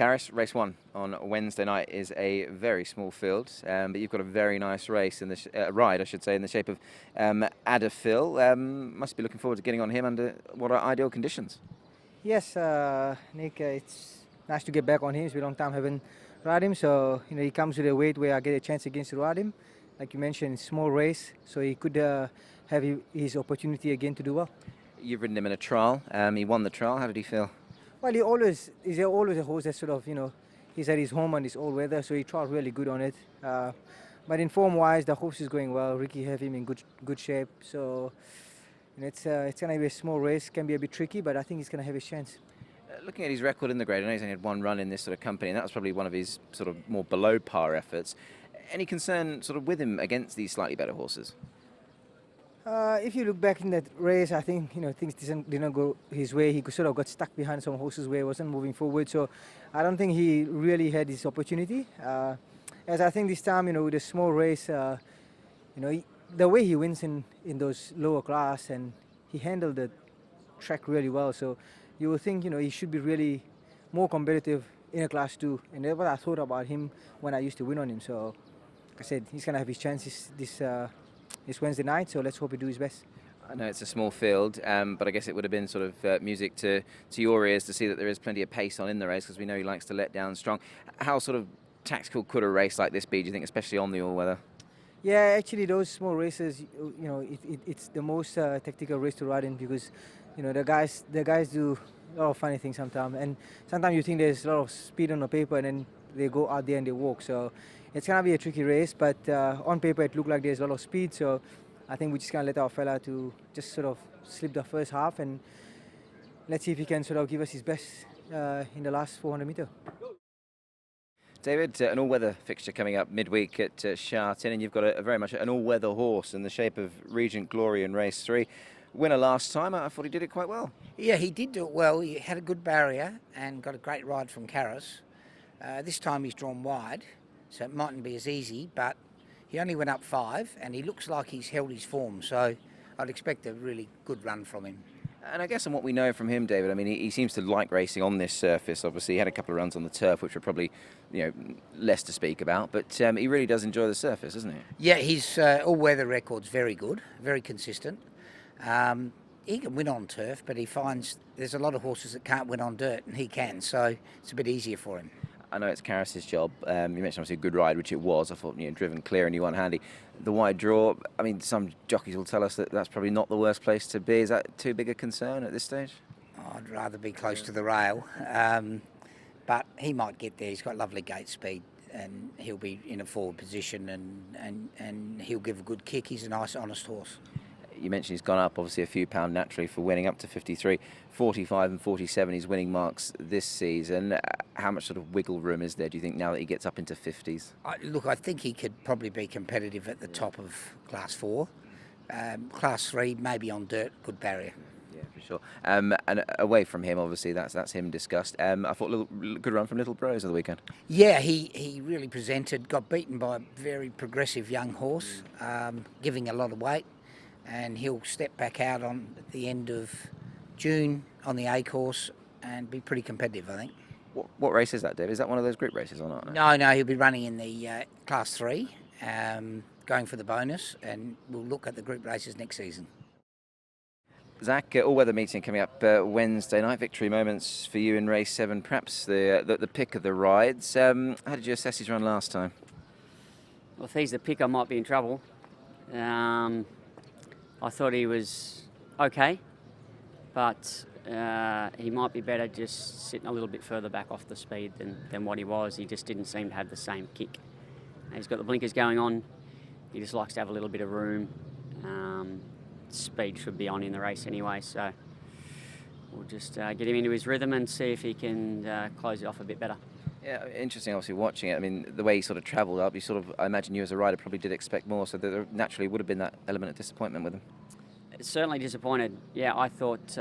Karis, race 1 on Wednesday night is a very small field, but you've got a very nice race in the ride, I should say, in the shape of ADEFILL. Must be looking forward to getting on him under what are ideal conditions. Yes, Nick, it's nice to get back on him. It's been a long time haven't ride him, so he comes with a weight where I get a chance against to ride him. Like you mentioned, small race, so he could have his opportunity again to do well. You've ridden him in a trial. He won the trial. How did he feel? Well, he's always a horse that sort of, he's at his home on his all weather, so he tried really good on it. But in form-wise, the horse is going well. Ricky have him in good shape, so it's going to be a small race. Can be a bit tricky, but I think he's going to have a chance. Looking at his record in the grade, I know he's only had one run in this sort of company, and that was probably one of his sort of more below par efforts. Any concern sort of with him against these slightly better horses? If you look back in that race, I think things didn't go his way. He sort of got stuck behind some horses where he wasn't moving forward. So I don't think he really had his opportunity. As I think this time, with a small race, the way he wins in those lower class, and he handled the track really well. So you would think he should be really more competitive in a class 2. And that's what I thought about him when I used to win on him. So like I said, he's gonna have his chances this Wednesday night, so let's hope he do his best. I know it's a small field, but I guess it would have been sort of music to your ears to see that there is plenty of pace on in the race, because we know he likes to let down strong. How sort of tactical could a race like this be, do you think, especially on the all-weather? Yeah, actually those small races, it's the most tactical race to ride in, because the guys do a lot of funny things sometimes, and sometimes you think there's a lot of speed on the paper, and then they go out there and they walk. So it's going to be a tricky race, but on paper it looked like there's a lot of speed, so I think we're just going to let our fella to just sort of slip the first half, and let's see if he can sort of give us his best in the last 400 metre. David, an all-weather fixture coming up midweek at Purton, and you've got a very much an all-weather horse in the shape of Regent Glory in race 3. Winner last time, I thought he did it quite well. Yeah, he did do it well. He had a good barrier and got a great ride from Karis. This time he's drawn wide, so it mightn't be as easy, but he only went up 5, and he looks like he's held his form, so I'd expect a really good run from him. And I guess on what we know from him, David, I mean, he seems to like racing on this surface. Obviously, he had a couple of runs on the turf, which were probably, less to speak about, but he really does enjoy the surface, doesn't he? Yeah, his all-weather record's very good, very consistent. He can win on turf, but he finds there's a lot of horses that can't win on dirt, and he can, so it's a bit easier for him. I know it's Karis's job. You mentioned obviously a good ride, which it was. I thought, driven clear and you won handy. The wide draw, I mean, some jockeys will tell us that that's probably not the worst place to be. Is that too big a concern at this stage? Oh, I'd rather be close to the rail, but he might get there. He's got lovely gate speed, and he'll be in a forward position, and he'll give a good kick. He's a nice, honest horse. You mentioned he's gone up obviously a few pound naturally for winning up to 53, 45 and 47 his winning marks this season. How much sort of wiggle room is there, do you think, now that he gets up into 50s? Look, I think he could probably be competitive at the top of Class 4. Class 3, maybe on dirt, good barrier. Yeah, for sure. And away from him, obviously, that's him discussed. I thought good run from Little Bros of the weekend. Yeah, he really presented, got beaten by a very progressive young horse, giving a lot of weight. And he'll step back out on at the end of June on the A course and be pretty competitive, I think. What race is that, Dave? Is that one of those group races or not? No, he'll be running in the Class 3, going for the bonus, and we'll look at the group races next season. Zach, all-weather meeting coming up Wednesday night. Victory moments for you in race 7, perhaps the pick of the rides. How did you assess his run last time? Well, if he's the pick, I might be in trouble. I thought he was okay, but he might be better just sitting a little bit further back off the speed than what he was. He just didn't seem to have the same kick. He's got the blinkers going on. He just likes to have a little bit of room. Speed should be on in the race anyway, so we'll just get him into his rhythm and see if he can close it off a bit better. Yeah, interesting obviously watching it. I mean, the way he sort of travelled up, I imagine you as a rider probably did expect more, so there naturally would have been that element of disappointment with him. Certainly disappointed. Yeah, I thought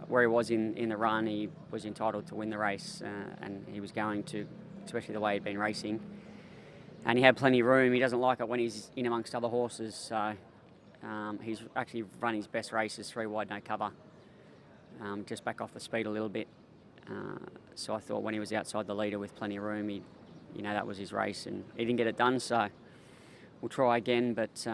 where he was in the run, he was entitled to win the race, and he was going to, especially the way he'd been racing. And he had plenty of room. He doesn't like it when he's in amongst other horses, so he's actually run his best races 3 wide, no cover. Just back off the speed a little bit. So I thought when he was outside the leader with plenty of room, that was his race, and he didn't get it done. So we'll try again, but it's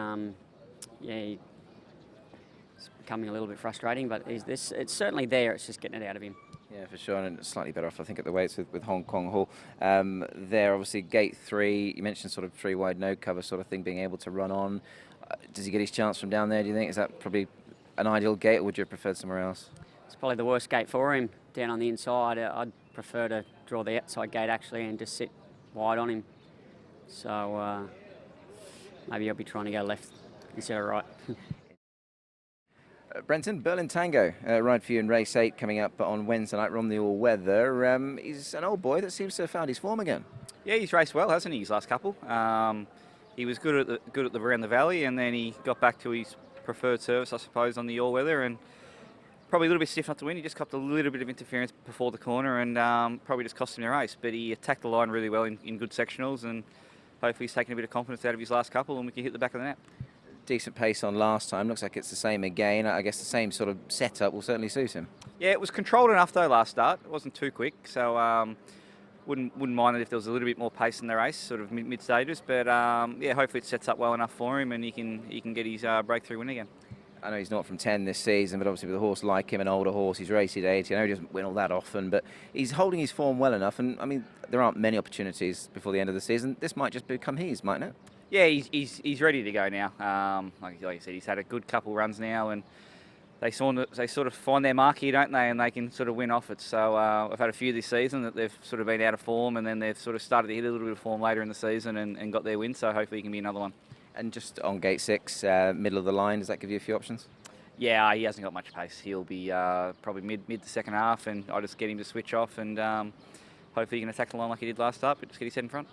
becoming a little bit frustrating. But it's certainly there. It's just getting it out of him. Yeah, for sure, and slightly better off, I think, at the weights with Hong Kong Hall. There, obviously, gate 3, you mentioned sort of 3 wide, no cover sort of thing, being able to run on. Does he get his chance from down there, do you think? Is that probably an ideal gate, or would you have preferred somewhere else? It's probably the worst gate for him, down on the inside. I'd prefer to draw the outside gate, actually, and just sit wide on him. So maybe I'll be trying to go left instead of right. Brenton, Berlin Tango, ride for you in race 8 coming up on Wednesday night. We're on the all-weather. He's an old boy that seems to have found his form again. Yeah, he's raced well, hasn't he, his last couple? He was good at the around the valley, and then he got back to his preferred service, I suppose, on the all-weather, and probably a little bit stiff not to win. He just copped a little bit of interference before the corner, and probably just cost him the race. But he attacked the line really well in good sectionals, and hopefully he's taken a bit of confidence out of his last couple, and we can hit the back of the net. Decent pace on last time. Looks like it's the same again. I guess the same sort of setup will certainly suit him. Yeah, it was controlled enough though last start. It wasn't too quick, so wouldn't mind it if there was a little bit more pace in the race, sort of mid stages. But yeah, hopefully it sets up well enough for him, and he can get his breakthrough win again. I know he's not from 10 this season, but obviously with a horse like him, an older horse, he's raced at 80. I know he doesn't win all that often, but he's holding his form well enough. And I mean, there aren't many opportunities before the end of the season. This might just become his, mightn't it? Yeah, he's ready to go now. Like you said, he's had a good couple runs now, and they sort of find their mark here, don't they? And they can sort of win off it. So I've had a few this season that they've sort of been out of form, and then they've sort of started to hit a little bit of form later in the season and got their win. So hopefully he can be another one. And just on gate 6, middle of the line, does that give you a few options? Yeah, he hasn't got much pace. He'll be probably mid the second half, and I'll just get him to switch off, and hopefully he can attack the line like he did last start, but just get his head in front.